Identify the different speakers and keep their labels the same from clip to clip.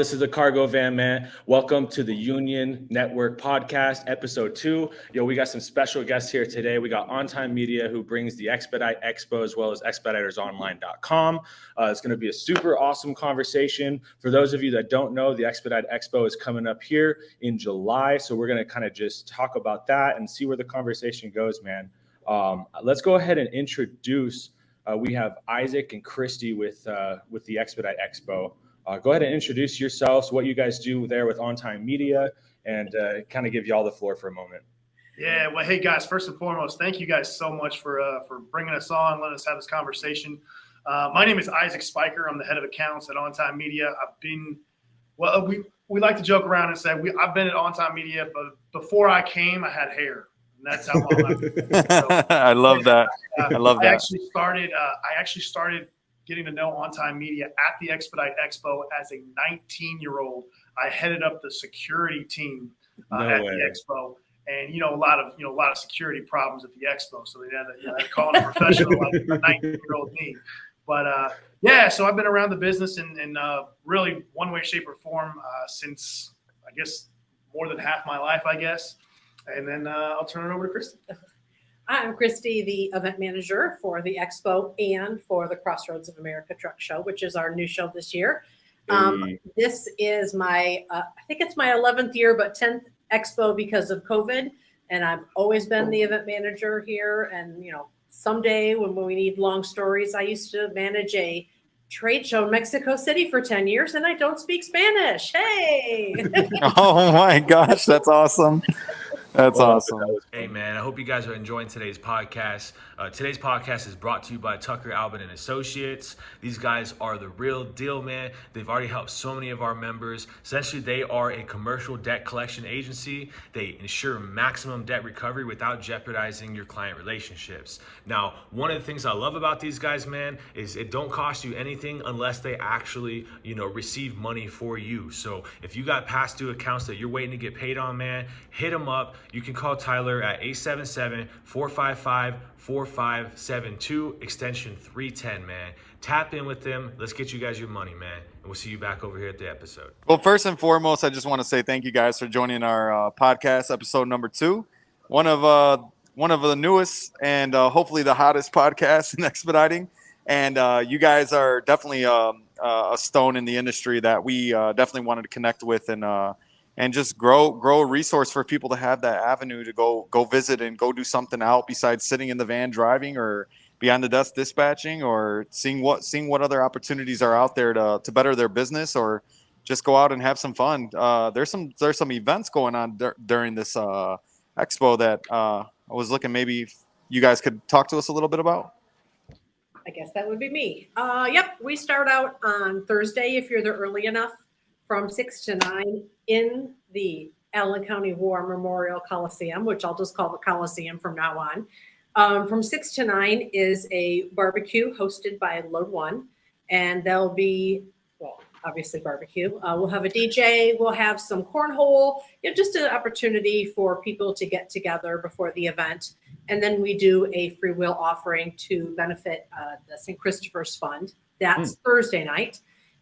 Speaker 1: This is the Cargo Van Man. Welcome to the Union Network Podcast, Episode 2. We got some special guests here today. We got On Time Media, who brings the Expedite Expo as well as expeditersonline.com. It's going to be a super awesome conversation. For those of you that don't know, the Expedite Expo is coming up here in July. So we're going to kind of just talk about that and see where the conversation goes, man. Let's go ahead and introduce. We have Isaac and Kristy with the Expedite Expo. Go ahead and introduce yourselves, what you guys do there with On Time Media, and kind of give you all the floor for a moment.
Speaker 2: Yeah, well, hey guys, first and foremost, thank you guys so much for bringing us on, letting us have this conversation. My name is Isaac Speicher. I'm the head of accounts at On Time Media. We like to joke around and say I've been at On Time Media, but before I came, I had hair. And that's how long I've been. So,
Speaker 3: I love that.
Speaker 2: I actually started getting to know On Time Media at the Expedite Expo as a 19-year-old. I headed up the security team at the Expo, and a lot of security problems at the Expo. So they had to call it a professional like a 19-year-old me. But so I've been around the business in really one way, shape, or form since I guess more than half my life, I guess. And then I'll turn it over to Kristy.
Speaker 4: I'm Kristy, the event manager for the Expo and for the Crossroads of America Truck Show, which is our new show this year. This is my, I think it's my 11th year, but 10th Expo because of COVID. And I've always been the event manager here. And, someday when we need long stories, I used to manage a trade show in Mexico City for 10 years, and I don't speak Spanish. Hey!
Speaker 3: Oh my gosh, that's awesome. That's awesome.
Speaker 5: Hey, man, I hope you guys are enjoying today's podcast. Today's podcast is brought to you by Tucker, Albin & Associates. These guys are the real deal, man. They've already helped so many of our members. Essentially, they are a commercial debt collection agency. They ensure maximum debt recovery without jeopardizing your client relationships. Now, one of the things I love about these guys, man, is it don't cost you anything unless they actually, receive money for you. So if you got past due accounts that you're waiting to get paid on, man, hit them up. You can call Tyler at 877-455-4572, extension 310, man. Tap in with them. Let's get you guys your money, man. And we'll see you back over here at the episode.
Speaker 3: Well, first and foremost, I just want to say thank you guys for joining our podcast, episode number 2. One of the newest and hopefully the hottest podcasts in expediting. And you guys are definitely a stone in the industry that we definitely wanted to connect with and just grow a resource for people to have that avenue to go visit and go do something out besides sitting in the van driving or behind the desk dispatching or seeing what other opportunities are out there to better their business or just go out and have some fun. There's some events going on during this expo that I was looking, maybe you guys could talk to us a little bit about.
Speaker 4: I guess that would be me. Yep, we start out on Thursday if you're there early enough, from 6 to 9 in the Allen County War Memorial Coliseum, which I'll just call the Coliseum from now on. From 6 to 9 is a barbecue hosted by Load One, and there'll be, obviously barbecue. We'll have a DJ, we'll have some cornhole, just an opportunity for people to get together before the event. And then we do a free will offering to benefit the St. Christopher's Fund. That's Thursday night.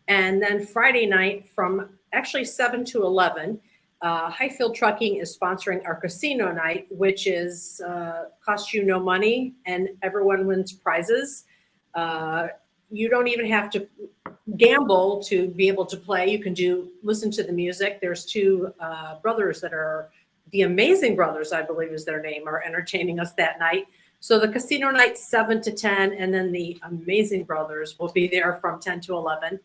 Speaker 4: And then Friday night from actually 7 to 11, Highfield Trucking is sponsoring our casino night, which is cost you no money and everyone wins prizes. You don't even have to gamble to be able to play. You can listen to the music. There's 2 brothers that are the Amazing Brothers, I believe is their name, are entertaining us that night. So the casino night 7 to 10, and then the Amazing Brothers will be there from 10 to 11.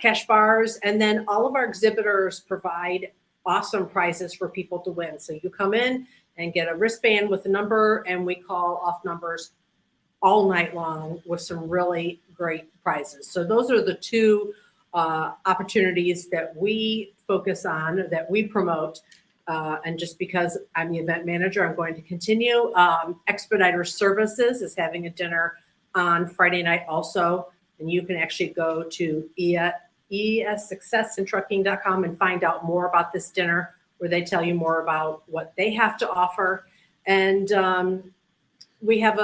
Speaker 4: Cash bars, and then all of our exhibitors provide awesome prizes for people to win. So you come in and get a wristband with a number, and we call off numbers all night long with some really great prizes. So those are the 2 opportunities that we focus on, that we promote. And just because I'm the event manager, I'm going to continue. Expediter Services is having a dinner on Friday night also. And you can actually go to essuccessintrucking.com and find out more about this dinner, where they tell you more about what they have to offer. And we have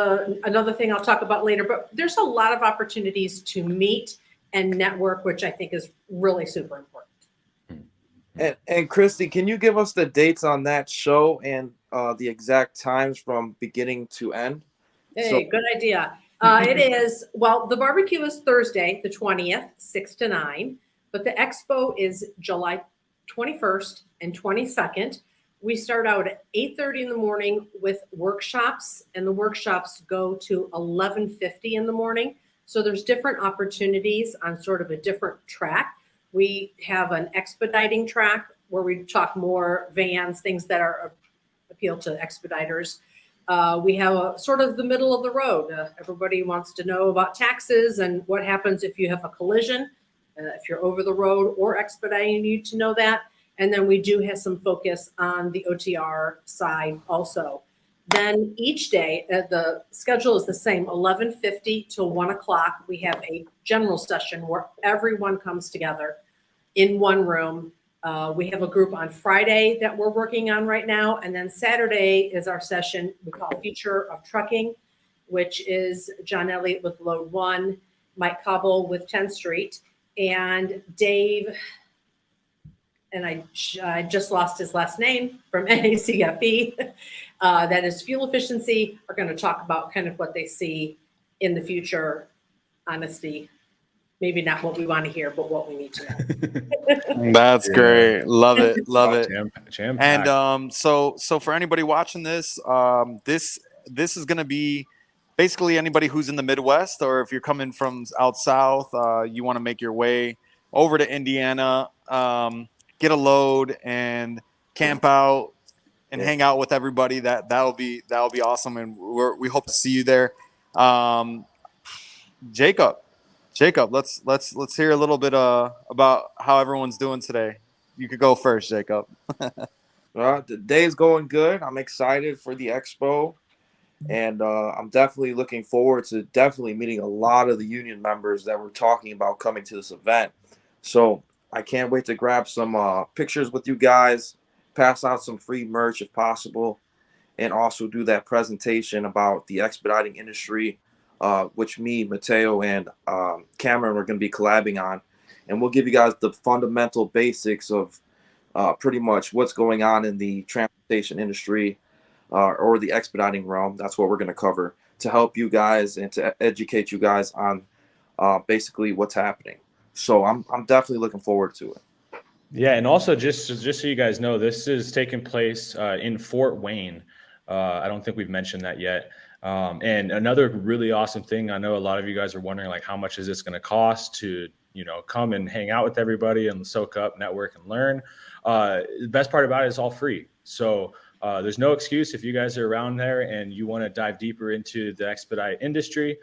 Speaker 4: another thing I'll talk about later, but there's a lot of opportunities to meet and network, which I think is really super important.
Speaker 6: And Kristy, can you give us the dates on that show and the exact times from beginning to end?
Speaker 4: Hey, good idea. It is, well, the barbecue is Thursday, the 20th, 6 to 9, but the expo is July 21st and 22nd. We start out at 8:30 in the morning with workshops, and the workshops go to 11:50 in the morning. So there's different opportunities on sort of a different track. We have an expediting track where we talk more vans, things that are appeal to expediters. We have a sort of the middle of the road. Everybody wants to know about taxes and what happens if you have a collision, if you're over the road or expediting, you need to know that. And then we do have some focus on the OTR side also. Then each day, the schedule is the same, 11:50 till 1 o'clock. We have a general session where everyone comes together in one room. We have a group on Friday that we're working on right now. And then Saturday is our session we call Future of Trucking, which is John Elliott with Load 1, Mike Cobble with 10th Street, and Dave, and I just lost his last name, from NACFE, that is fuel efficiency, are going to talk about kind of what they see in the future. Honesty, maybe not what we want to hear, but what we need to know.
Speaker 3: That's great. Love it. Love it.
Speaker 1: Jam-packed.
Speaker 3: And so for anybody watching this, this is going to be basically anybody who's in the Midwest, or if you're coming from out south, you want to make your way over to Indiana, get a load and camp out and hang out with everybody. That'll be awesome, and we hope to see you there. Jacob, let's hear a little bit about how everyone's doing today. You could go first, Jacob.
Speaker 6: The day's going good. I'm excited for the expo, and I'm definitely looking forward to meeting a lot of the union members that were talking about coming to this event. So I can't wait to grab some pictures with you guys, pass out some free merch if possible, and also do that presentation about the expediting industry, which me, Mateo, and Cameron are going to be collabing on. And we'll give you guys the fundamental basics of pretty much what's going on in the transportation industry or the expediting realm. That's what we're going to cover to help you guys and to educate you guys on basically what's happening. So I'm definitely looking forward to it.
Speaker 1: Yeah, and also just so you guys know, this is taking place in Fort Wayne. I don't think we've mentioned that yet. And another really awesome thing, I know a lot of you guys are wondering, like, how much is this going to cost to, come and hang out with everybody and soak up, network, and learn. The best part about it is all free. So there's no excuse if you guys are around there and you want to dive deeper into the expedite industry.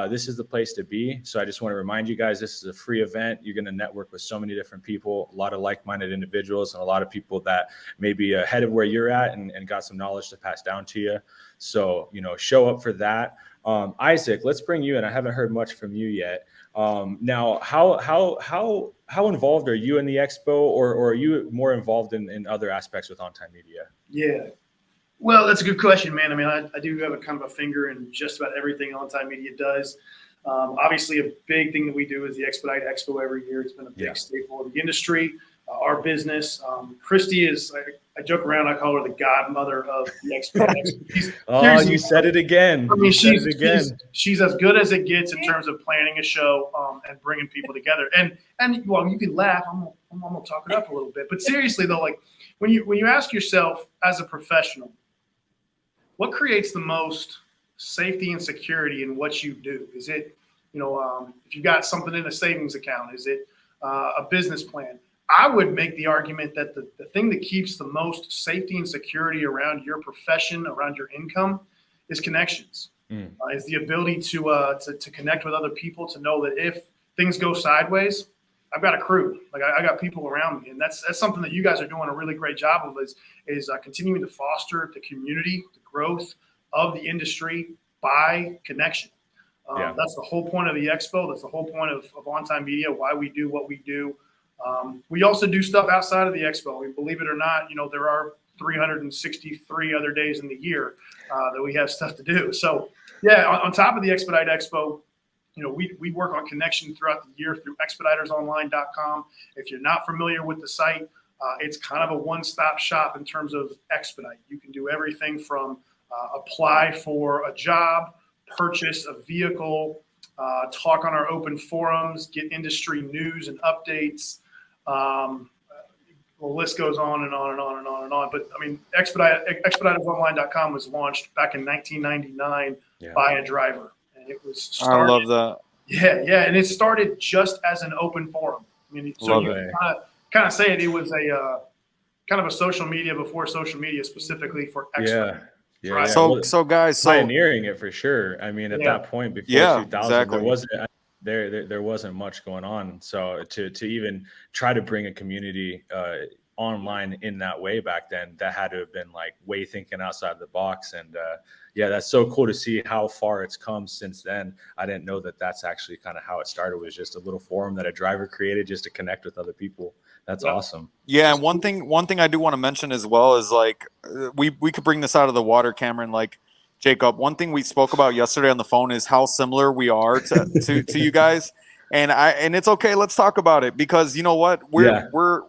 Speaker 1: This is the place to be. So I just want to remind you guys, this is a free event. You're going to network with so many different people, a lot of like-minded individuals, and a lot of people that may be ahead of where you're at and got some knowledge to pass down to you. So, show up for that. Isaac, let's bring you in. I haven't heard much from you yet. Now, how involved are you in the expo, or are you more involved in other aspects with On-Time Media?
Speaker 2: Yeah. Well, that's a good question, man. I mean, I do have a kind of a finger in just about everything On-Time Media does. Obviously, a big thing that we do is the Expedite Expo every year. It's been a big staple of the industry, our business. Kristy is, I joke around, I call her the godmother of the Expedite Expo.
Speaker 1: You said it again.
Speaker 2: I mean, she's as good as it gets in terms of planning a show and bringing people together. And well, you can laugh. I'm gonna talk it up a little bit, but seriously though, like when you ask yourself as a professional, what creates the most safety and security in what you do? Is it, if you got something in a savings account, is it a business plan? I would make the argument that the thing that keeps the most safety and security around your profession, around your income, is connections. Is the ability to connect with other people, to know that if things go sideways, I've got a crew. Like I got people around me, and that's something that you guys are doing a really great job of. Is continuing to foster the community, the growth of the industry by connection. That's the whole point of the expo. That's the whole point of On-Time Media. Why we do what we do. We also do stuff outside of the expo. We believe it or not, there are 363 other days in the year that we have stuff to do. So yeah, on top of the Expedite Expo, we work on connection throughout the year through expeditersonline.com. If you're not familiar with the site, It's kind of a one-stop shop in terms of Expedite. You can do everything from apply for a job, purchase a vehicle, talk on our open forums, get industry news and updates. The list goes on and on and on and on and on. But I mean, expeditersonline.com was launched back in 1999 by a driver, and it was started.
Speaker 3: I love that.
Speaker 2: Yeah, and it started just as an open forum. I mean, so you kind of say it was a kind of a social media before social media, specifically for Expedite.
Speaker 1: Yeah.
Speaker 3: So guys,
Speaker 1: pioneering it for sure. I mean, at that point before 2000,
Speaker 3: exactly.
Speaker 1: there wasn't much going on. So to even try to bring a community online in that way back then, that had to have been like way thinking outside the box. And that's so cool to see how far it's come since then. I didn't know that that's actually kind of how it started, was just a little forum that a driver created just to connect with other people. That's awesome.
Speaker 3: Yeah, and one thing I do want to mention as well is like we could bring this out of the water, Cameron. Like Jacob, one thing we spoke about yesterday on the phone is how similar we are to you guys, and it's okay. Let's talk about it, because you know what, we're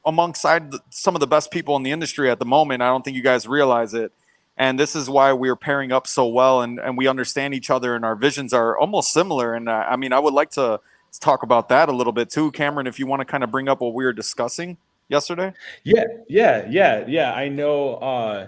Speaker 3: alongside some of the best people in the industry at the moment. I don't think you guys realize it, and this is why we're pairing up so well, and we understand each other, and our visions are almost similar. And I mean, I would like to talk about that a little bit too, Cameron, if you want to kind of bring up what we were discussing yesterday.
Speaker 1: Yeah. I know.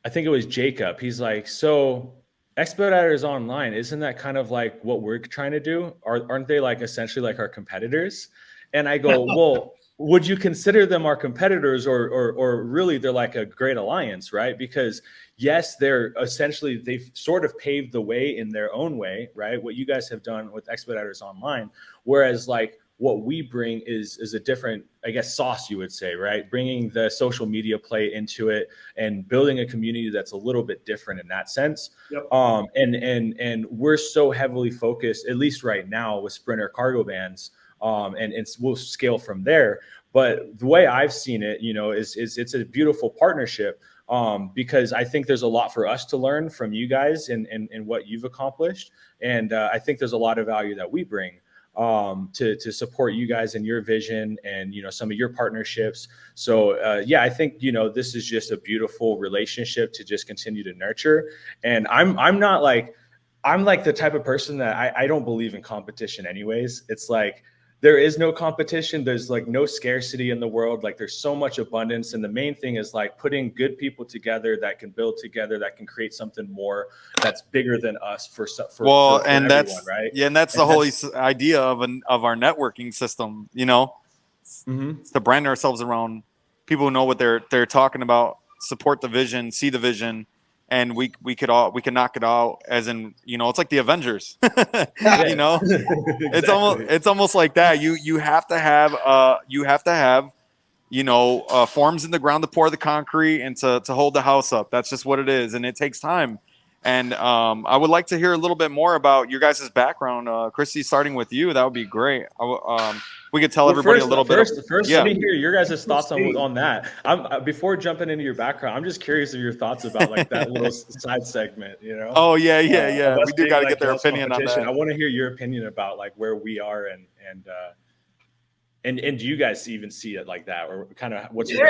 Speaker 1: I think it was Jacob. He's like, so Expeditors Online, isn't that kind of like what we're trying to do? Aren't they like essentially like our competitors? And I go, well, would you consider them our competitors, or really they're like a great alliance, right? Because yes, they've sort of paved the way in their own way, right? What you guys have done with Expeditors Online, whereas like what we bring is a different, I guess, sauce, you would say, right? Bringing the social media play into it and building a community that's a little bit different in that sense.
Speaker 2: Yep.
Speaker 1: And we're so heavily focused, at least right now, with Sprinter cargo vans. And we'll scale from there. But the way I've seen it, is it's a beautiful partnership, because I think there's a lot for us to learn from you guys and what you've accomplished. And I think there's a lot of value that we bring to support you guys and your vision and, some of your partnerships. So, I think, this is just a beautiful relationship to just continue to nurture. And I'm like the type of person that I don't believe in competition anyways. It's like, there is no competition. There's like no scarcity in the world. Like there's so much abundance. And the main thing is like putting good people together that can build together, that can create something more that's bigger than us for everyone, right?
Speaker 3: Yeah. And that's the whole idea of our networking system, to brand ourselves around people who know what they're talking about, support the vision, see the vision. And we can knock it out, as in, it's like the Avengers,
Speaker 1: Exactly.
Speaker 3: It's almost like that. You have to have forms in the ground to pour the concrete and to hold the house up. That's just what it is. And it takes time. And I would like to hear a little bit more about your guys' background. Kristy, starting with you, that would be great. We could tell everybody a little bit.
Speaker 1: First, let me hear your guys' thoughts on that. Before jumping into your background, I'm just curious of your thoughts about like that little side segment.
Speaker 3: Oh yeah. We do got to get their opinion on that.
Speaker 1: I want to hear your opinion about like where we are and do you guys even see it like that, or kind of what's your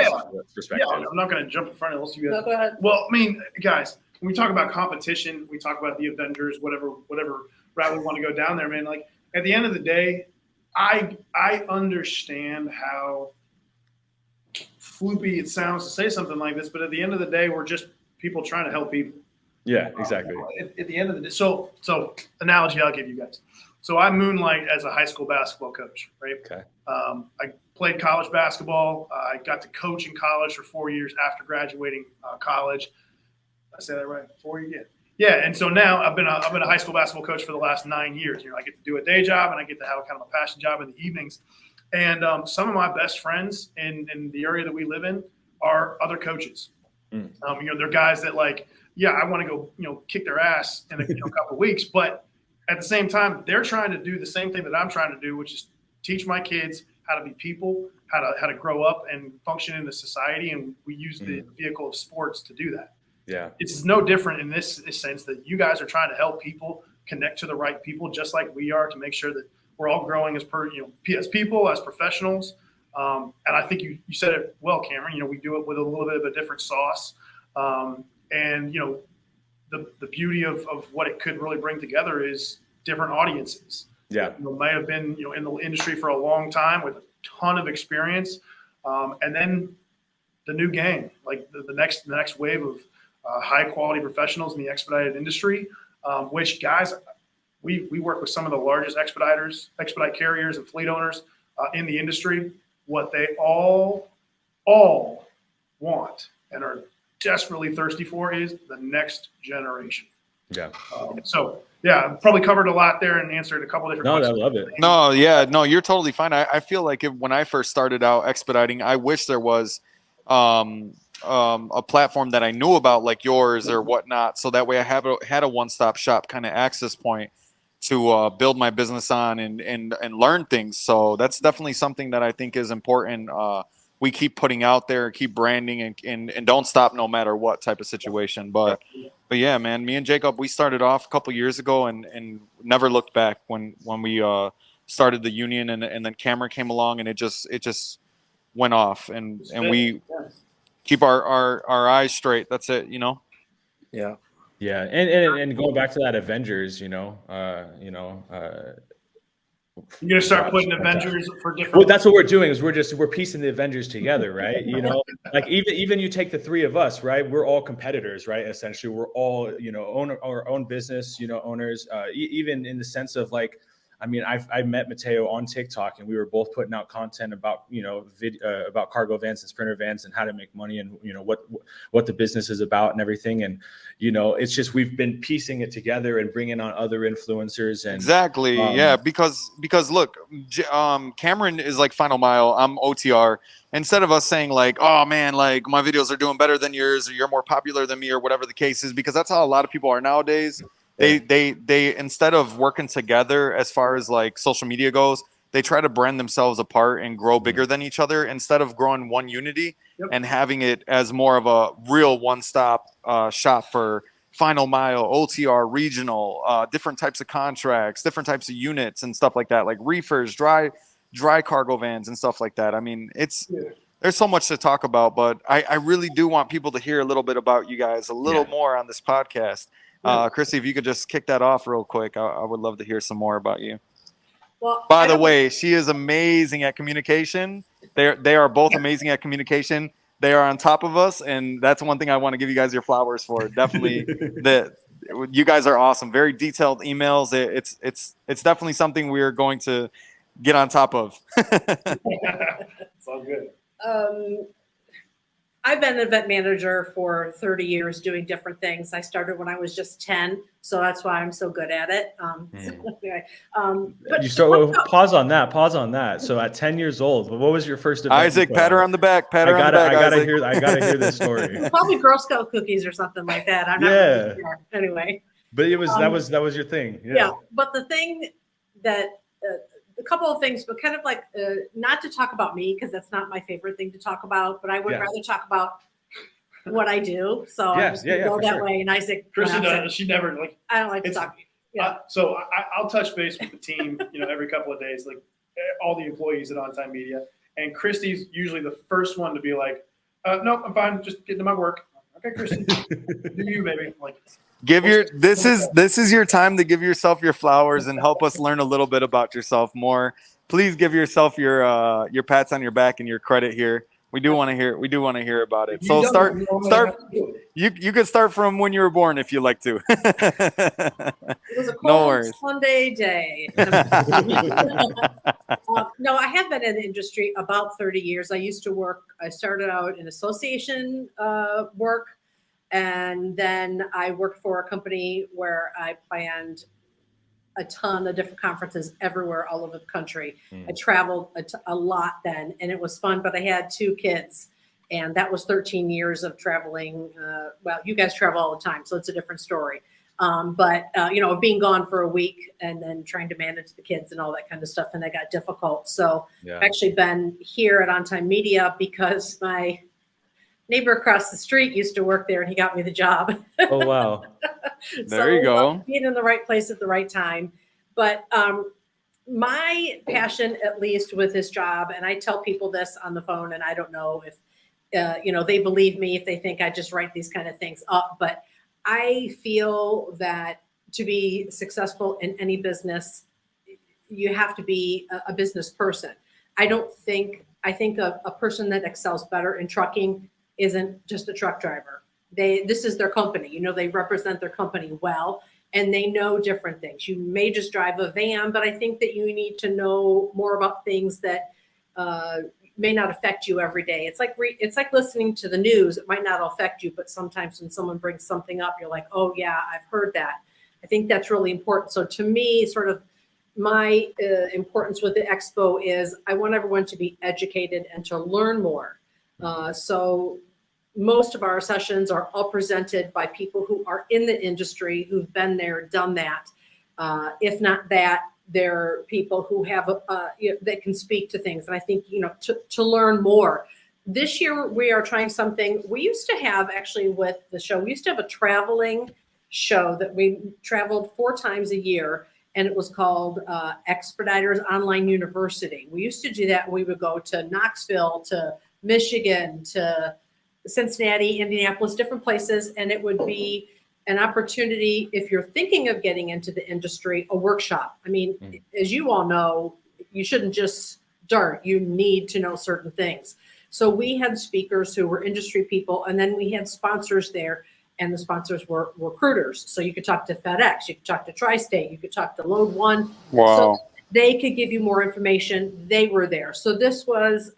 Speaker 1: perspective?
Speaker 2: Yeah, I'm not going to jump in front of you guys.
Speaker 4: No, go ahead.
Speaker 2: Well, I mean, guys, when we talk about competition, we talk about the Avengers, whatever route we want to go down there, man. Like at the end of the day, I understand how floopy it sounds to say something like this, but at the end of the day, we're just people trying to help people.
Speaker 1: Yeah, exactly.
Speaker 2: At the end of the day, so analogy I'll give you guys. So I moonlight as a high school basketball coach, right?
Speaker 1: Okay.
Speaker 2: I played college basketball. I got to coach in college for 4 years after graduating college. Did I say that right? 4 years? Yeah. And so now I've been a high school basketball coach for the last 9 years. I get to do a day job and I get to have kind of a passion job in the evenings. And some of my best friends in the area that we live in are other coaches. They're guys that like, I want to go, kick their ass in a couple of weeks, but at the same time, they're trying to do the same thing that I'm trying to do, which is teach my kids how to be people, how to grow up and function in the society. And we use the vehicle of sports to do that.
Speaker 1: Yeah.
Speaker 2: It's no different in this sense that you guys are trying to help people connect to the right people, just like we are, to make sure that we're all growing as people, as professionals. And I think you said it well, Cameron. You know, we do it with a little bit of a different sauce. And, you know, the beauty of what it could really bring together is different audiences.
Speaker 1: Yeah.
Speaker 2: You know, may have been, you know, in the industry for a long time with a ton of experience. And then the new game, like the next wave of high quality professionals in the expedited industry, which guys, we work with some of the largest expedite carriers and fleet owners in the industry. What they all want and are desperately thirsty for is the next generation.
Speaker 1: Yeah.
Speaker 2: So yeah, I probably covered a lot there and answered a couple different questions.
Speaker 1: I love it.
Speaker 3: No, yeah, no, you're totally fine. I feel like when I first started out expediting, I wish there was a platform that I knew about like yours or whatnot, so that way I had a one-stop shop kind of access point to build my business on and learn things. So that's definitely something that I think is important. We keep putting out there, keep branding, and don't stop no matter what type of situation. But yeah, man, me and Jacob, we started off a couple years ago and never looked back when we started the union, and then Cameron came along, and it just went off, and we keep our eyes straight. That's it, you know.
Speaker 6: Yeah.
Speaker 1: Yeah, and going back to that Avengers, you're
Speaker 2: gonna start putting Avengers for different.
Speaker 1: Well, that's what we're doing is we're piecing the Avengers together, right? You know, like even you take the three of us, right? We're all competitors, right? Essentially, we're all own our own business, owners. Even in the sense of like, I mean, I met Mateo on TikTok, and we were both putting out content about about cargo vans and sprinter vans and how to make money, and what the business is about and everything. And it's just we've been piecing it together and bringing on other influencers. And
Speaker 3: exactly, yeah, because look, Cameron is like Final Mile, I'm OTR. Instead of us saying like, oh man, like my videos are doing better than yours, or you're more popular than me, or whatever the case is, because that's how a lot of people are nowadays. They instead of working together as far as like social media goes, they try to brand themselves apart and grow bigger than each other instead of growing one unity and having it as more of a real one-stop shop for final mile, OTR, regional, different types of contracts, different types of units and stuff like that, like reefers, dry cargo vans and stuff like that. I mean, there's so much to talk about, but I really do want people to hear a little bit about you guys a little more on this podcast. Kristy, if you could just kick that off real quick, I would love to hear some more about you.
Speaker 4: Well,
Speaker 3: by the way, she is amazing at communication. They are both amazing at communication. They are on top of us, and that's one thing I want to give you guys your flowers for. Definitely, you guys are awesome. Very detailed emails. It's definitely something we are going to get on top of.
Speaker 2: It's all good.
Speaker 4: I've been an event manager for 30 years doing different things. I started when I was just 10, so that's why I'm so good at it. But
Speaker 1: pause on that. So at 10 years old, what was your first event?
Speaker 3: Isaac, pat her on the back. I
Speaker 1: gotta hear this story.
Speaker 4: Probably Girl Scout cookies or something like that. I'm not really sure. Anyway.
Speaker 1: But it was that was your thing.
Speaker 4: Yeah. But the thing that a couple of things, but kind of like not to talk about me because that's not my favorite thing to talk about. But I would rather talk about what I do. So I'm just gonna go that way. And Isaac,
Speaker 2: Kristy, she never like.
Speaker 4: I don't like to talk. Yeah.
Speaker 2: So I'll touch base with the team, every couple of days, like all the employees at On Time Media. And Kristy's usually the first one to be like, "No, I'm fine. Just getting to my work." Okay, Kristy, do you, baby? Like.
Speaker 3: This is your time to give yourself your flowers and help us learn a little bit about yourself more. Please give yourself your pats on your back and your credit here. We do want to hear about it. So start. You could start from when you were born if you like to.
Speaker 4: It was a cold Sunday day. No, I have been in the industry about 30 years. I started out in association work. And then I worked for a company where I planned a ton of different conferences everywhere all over the country. I traveled a lot then, and it was fun, but I had 2 kids, and that was 13 years of traveling. Well, you guys travel all the time, so it's a different story. But being gone for a week and then trying to manage the kids and all that kind of stuff, and that got difficult. So I've actually been here at On Time Media because my neighbor across the street used to work there, and he got me the job.
Speaker 1: Oh, wow.
Speaker 3: There you go.
Speaker 4: Being in the right place at the right time. But my passion, at least with this job, and I tell people this on the phone, and I don't know if they believe me if they think I just write these kind of things up, but I feel that to be successful in any business, you have to be a business person. I think a person that excels better in trucking isn't just a truck driver. This is their company. They represent their company well, and they know different things. You may just drive a van, but I think that you need to know more about things that may not affect you every day. It's like listening to the news. It might not affect you, but sometimes when someone brings something up, you're like, oh yeah, I've heard that. I think that's really important. So to me, sort of my importance with the expo is I want everyone to be educated and to learn more. So most of our sessions are all presented by people who are in the industry, who've been there, done that. If not that, they're people who have that can speak to things. And I think, to learn more. This year we are trying something. We used to have, actually, with the show, we used to have a traveling show that we traveled 4 times a year, and it was called Expeditors Online University. We used to do that. We would go to Knoxville, to Michigan, to Cincinnati, Indianapolis, different places, and it would be an opportunity, if you're thinking of getting into the industry, a workshop. I mean, as you all know, you shouldn't just start. You need to know certain things. So we had speakers who were industry people, and then we had sponsors there, and the sponsors were recruiters. So you could talk to FedEx, you could talk to Tri-State, you could talk to Load One.
Speaker 3: Wow.
Speaker 4: So they could give you more information. They were there. So this was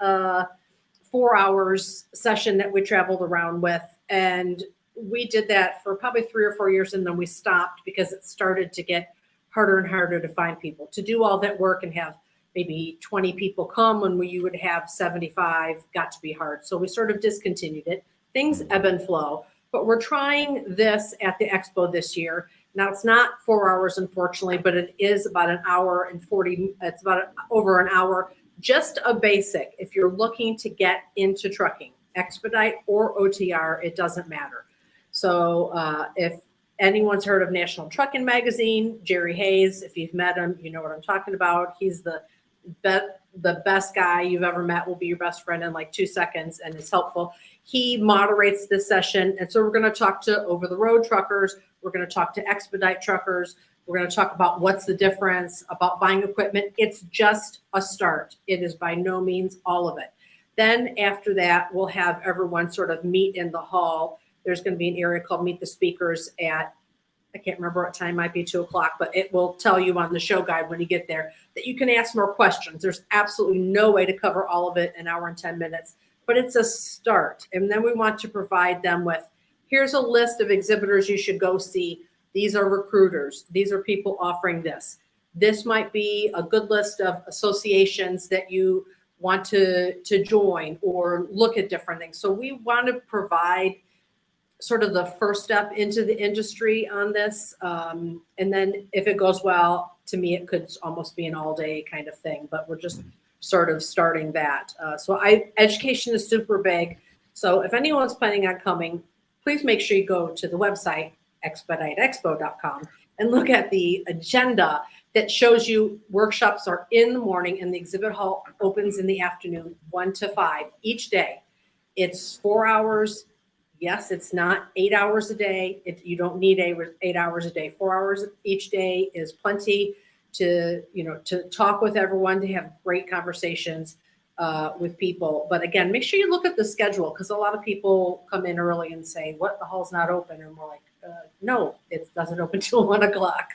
Speaker 4: 4 hours session that we traveled around with, and we did that for probably 3 or 4 years, and then we stopped because it started to get harder and harder to find people to do all that work and have maybe 20 people come when you would have 75. Got to be hard, so we sort of discontinued it. Things ebb and flow, but we're trying this at the expo this year. Now it's not 4 hours, unfortunately, but it is about an hour and 40. It's about over an hour. Just a basic. If you're looking to get into trucking, Expedite or OTR, it doesn't matter. So if anyone's heard of National Trucking Magazine, Jerry Hayes, if you've met him, you know what I'm talking about. He's the best guy you've ever met, will be your best friend in like 2 seconds and is helpful. He moderates this session. And so we're going to talk to over-the-road truckers. We're going to talk to expedite truckers. We're going to talk about what's the difference, about buying equipment. It's just a start. It is by no means all of it. Then after that, we'll have everyone sort of meet in the hall. There's going to be an area called Meet the Speakers at, I can't remember what time, might be 2 o'clock, but it will tell you on the show guide when you get there that you can ask more questions. There's absolutely no way to cover all of it in an hour and 10 minutes, but it's a start. And then we want to provide them with, here's a list of exhibitors you should go see. These are recruiters. These are people offering this. This might be a good list of associations that you want to join or look at different things. So we want to provide sort of the first step into the industry on this. And then if it goes well, to me, it could almost be an all day kind of thing, but we're just sort of starting that. So education is super big. So if anyone's planning on coming, please make sure you go to the website, expediteexpo.com, and look at the agenda that shows you workshops are in the morning and the exhibit hall opens in the afternoon, 1 to 5 each day. It's 4 hours. Yes, it's not 8 hours a day. You don't need 8 hours a day. 4 hours each day is plenty to talk with everyone, to have great conversations with people. But again, make sure you look at the schedule, because a lot of people come in early and say, what, the hall's not open? And we're like, no, it doesn't open till 1 o'clock.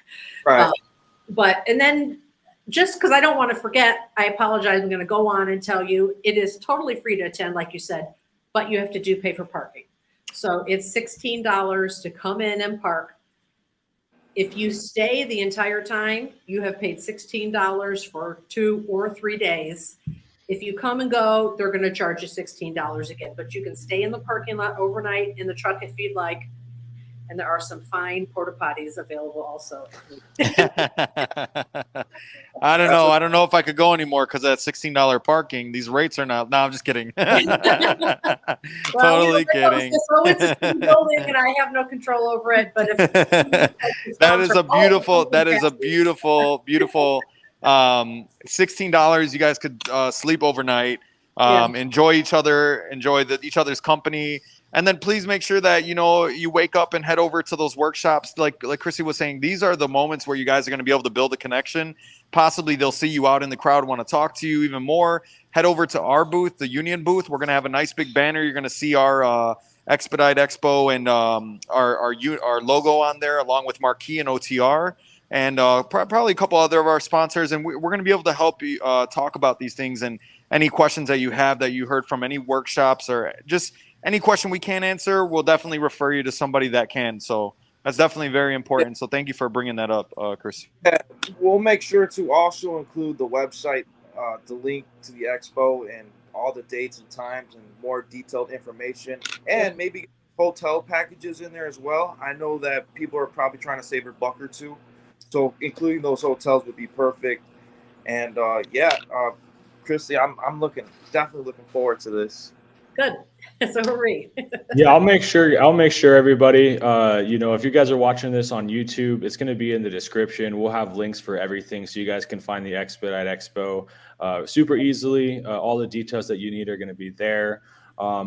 Speaker 6: Right.
Speaker 4: And then just because I don't want to forget, I apologize. I'm going to go on and tell you it is totally free to attend, like you said, but you have to pay for parking. So it's $16 to come in and park. If you stay the entire time, you have paid $16 for 2 or 3 days. If you come and go, they're going to charge you $16 again, but you can stay in the parking lot overnight in the truck if you'd like. And there are some fine porta potties available also.
Speaker 3: I don't know. I don't know if I could go anymore because of that $16 parking. These rates are not. No, I'm just kidding. Totally kidding.
Speaker 4: So it's a building, and I have no control over it. But if
Speaker 3: that is a beautiful, beautiful $16. You guys could sleep overnight, enjoy each other, enjoy each other's company. And then please make sure that, you wake up and head over to those workshops. Like Kristy was saying, these are the moments where you guys are going to be able to build a connection. Possibly they'll see you out in the crowd, want to talk to you even more. Head over to our booth, the Union booth. We're going to have a nice big banner. You're going to see our Expedite Expo and our logo on there, along with Marquee and OTR. And probably a couple other of our sponsors. And we're going to be able to help you talk about these things and any questions that you have that you heard from any workshops or just any question we can't answer, we'll definitely refer you to somebody that can. So that's definitely very important. So thank you for bringing that up, Chris.
Speaker 6: Yeah, we'll make sure to also include the website, the link to the expo and all the dates and times and more detailed information, and maybe hotel packages in there as well. I know that people are probably trying to save a buck or two, so including those hotels would be perfect. And Kristy, I'm definitely looking forward to this.
Speaker 4: Good. So are we.
Speaker 1: Yeah, I'll make sure everybody, if you guys are watching this on YouTube, it's going to be in the description. We'll have links for everything so you guys can find the Expedite Expo super easily. All the details that you need are going to be there,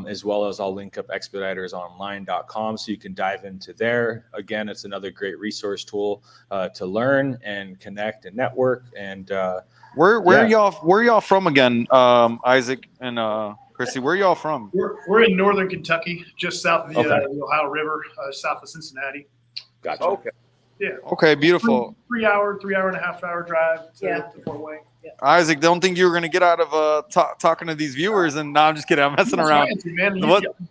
Speaker 1: as well as I'll link up expeditersonline.com so you can dive into there. Again, it's another great resource tool to learn and connect and network. And
Speaker 3: where are y'all from again, Isaac and Kristy? Where are y'all from?
Speaker 2: We're in northern Kentucky, just south of the Ohio River, south of Cincinnati.
Speaker 1: Gotcha.
Speaker 6: Okay.
Speaker 2: Yeah.
Speaker 3: Okay, beautiful.
Speaker 2: 3 hour and a half hour drive to Fort Wayne.
Speaker 4: Yeah.
Speaker 3: Isaac, don't think you were going to get out of talking to these viewers. And no, I'm just kidding. I'm messing around.
Speaker 2: Man.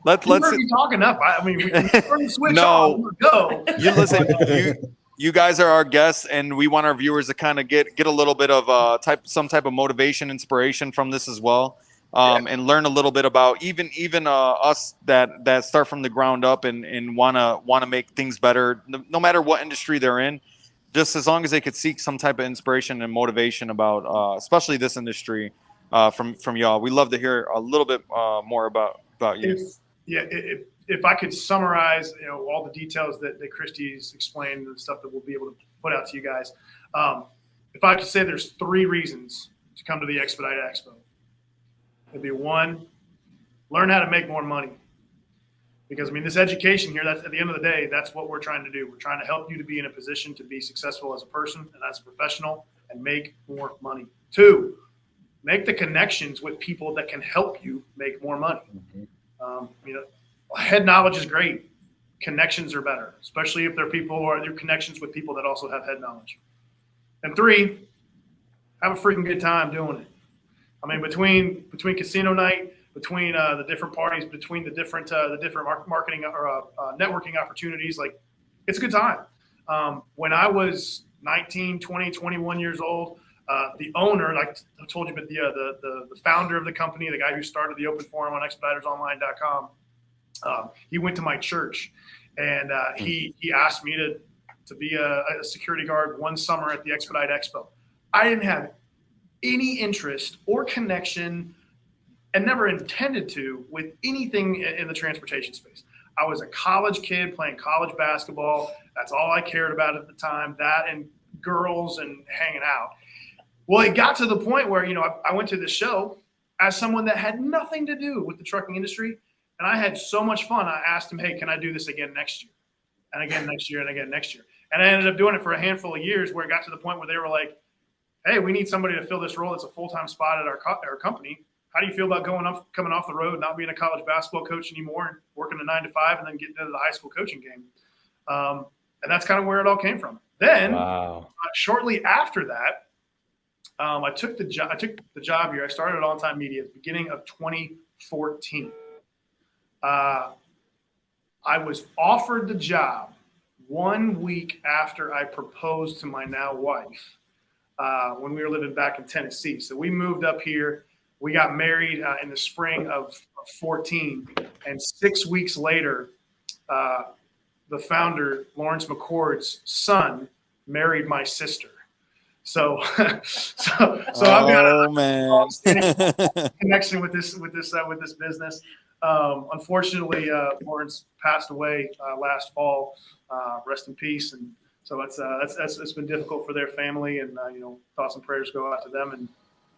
Speaker 3: Let's
Speaker 2: be talking up. I mean, we turn the switch
Speaker 3: No.
Speaker 2: on. Go.
Speaker 3: You listen. You guys are our guests, and we want our viewers to kind of get a little bit of some type of motivation, inspiration from this as well. And learn a little bit about even us that start from the ground up and wanna make things better, no matter what industry they're in. Just as long as they could seek some type of inspiration and motivation about, especially this industry, from y'all. We love to hear a little bit more about you.
Speaker 2: If I could summarize, all the details that Kristy's explained and the stuff that we'll be able to put out to you guys. If I could say there's 3 reasons to come to the Expedite Expo. It'd be 1, learn how to make more money. Because, this education here, that's at the end of the day, that's what we're trying to do. We're trying to help you to be in a position to be successful as a person and as a professional and make more money. 2, make the connections with people that can help you make more money. Head knowledge is great. Connections are better, especially if they're connections with people that also have head knowledge. And 3, have a freaking good time doing it. Between casino night, between the different parties, between the different marketing or networking opportunities, it's a good time. When I was 19, 20, 21 years old, the owner, like I told you, but the founder of the company, the guy who started the open forum on expeditersonline.com, he went to my church, and he asked me to be a security guard one summer at the Expedite Expo. I didn't have any interest or connection, and never intended to, with anything in the transportation space. I was a college kid playing college basketball. That's all I cared about at the time, that and girls and hanging out. Well, it got to the point where, I went to the show as someone that had nothing to do with the trucking industry, and I had so much fun. I asked him, hey, can I do this again next year? And again next year, and again next year. And I ended up doing it for a handful of years, where it got to the point where they were like, hey, we need somebody to fill this role. It's a full-time spot at our company. How do you feel about coming off the road, not being a college basketball coach anymore, and working a 9 to 5, and then getting into the high school coaching game? And that's kind of where it all came from. Then, shortly after that, I took the job here. I started at On Time Media at the beginning of 2014. I was offered the job 1 week after I proposed to my now wife. When we were living back in Tennessee. So we moved up here. We got married in the spring of 14. And 6 weeks later, the founder, Lawrence McCord's son, married my sister. So I've got a connection with this business. Unfortunately, Lawrence passed away last fall. Rest in peace. And So it's been difficult for their family, and thoughts and prayers go out to them and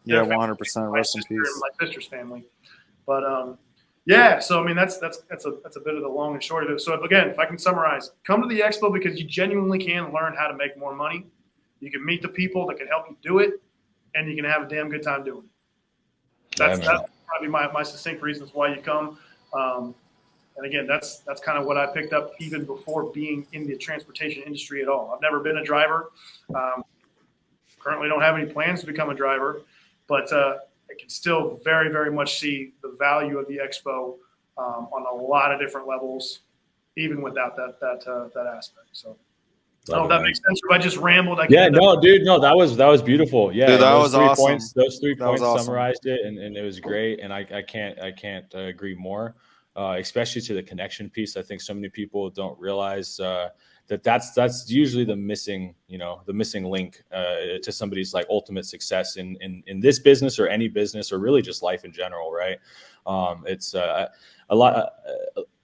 Speaker 3: Yeah,
Speaker 2: their family,
Speaker 3: 100%.
Speaker 2: my
Speaker 3: Rest in
Speaker 2: sister and
Speaker 3: peace.
Speaker 2: my sister's family. But yeah, so I mean that's a bit of the long and short of it. So if I can summarize, come to the expo because you genuinely can learn how to make more money. You can meet the people that can help you do it, and you can have a damn good time doing it. That's probably my succinct reasons why you come. And again, that's kind of what I picked up even before being in the transportation industry at all. I've never been a driver. Currently don't have any plans to become a driver, but I can still very, very much see the value of the expo on a lot of different levels, even without that aspect. So I don't know if that makes sense. Or if I just rambled,
Speaker 1: Dude, no, that was beautiful. Yeah,
Speaker 3: Dude, that
Speaker 1: those
Speaker 3: was
Speaker 1: three
Speaker 3: awesome.
Speaker 1: points, those three
Speaker 3: That was
Speaker 1: points
Speaker 3: awesome.
Speaker 1: summarized it, and it was great. And I can't agree more. Especially to the connection piece. I think so many people don't realize that's usually the missing link to somebody's like ultimate success in this business or any business or really just life in general, right? It's a lot.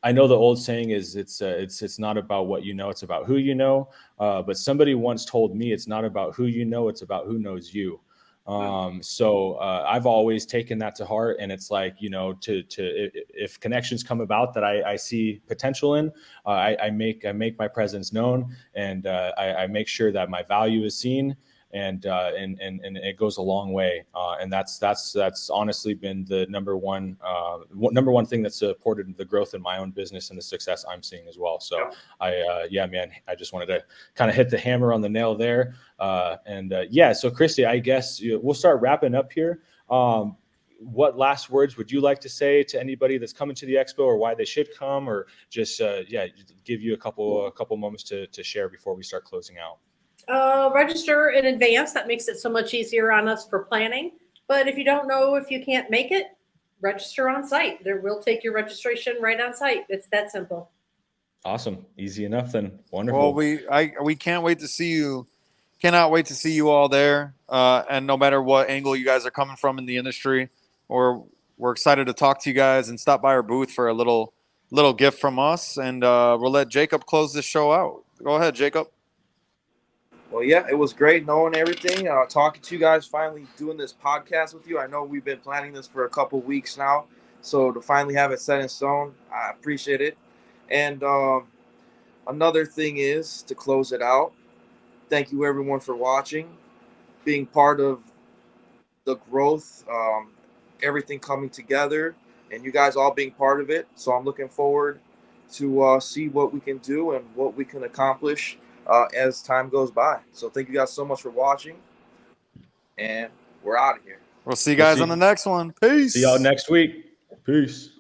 Speaker 1: I know the old saying is it's not about what you know, it's about who you know. But somebody once told me it's not about who you know, it's about who knows you. So I've always taken that to heart, and it's like, if connections come about that I see potential in, I make my presence known, and I make sure that my value is seen, and it goes a long way. And that's honestly been the number one thing that's supported the growth in my own business and the success I'm seeing as well. So I just wanted to kind of hit the hammer on the nail there. So Kristy, I guess we'll start wrapping up here. What last words would you like to say to anybody that's coming to the expo, or why they should come, or just give you a couple moments to share before we start closing out?
Speaker 4: Register in advance. That makes it so much easier on us for planning. But if you don't know if you can't make it, register on site. We'll take your registration right on site. It's that simple.
Speaker 1: Awesome. Easy enough then. Wonderful.
Speaker 3: Well, we can't wait to see you. Cannot wait to see you all there. And no matter what angle you guys are coming from in the industry, we're excited to talk to you guys and stop by our booth for a little gift from us. And we'll let Jacob close this show out. Go ahead, Jacob.
Speaker 6: Well, yeah, it was great knowing everything. Talking to you guys, finally doing this podcast with you. I know we've been planning this for a couple weeks now, so to finally have it set in stone, I appreciate it. And another thing is, to close it out, thank you everyone for watching, being part of the growth, everything coming together, and you guys all being part of it. So I'm looking forward to see what we can do and what we can accomplish as time goes by. So thank you guys so much for watching, and we're out of here.
Speaker 3: We'll see you guys on the next one. Peace.
Speaker 1: See y'all next week. Peace.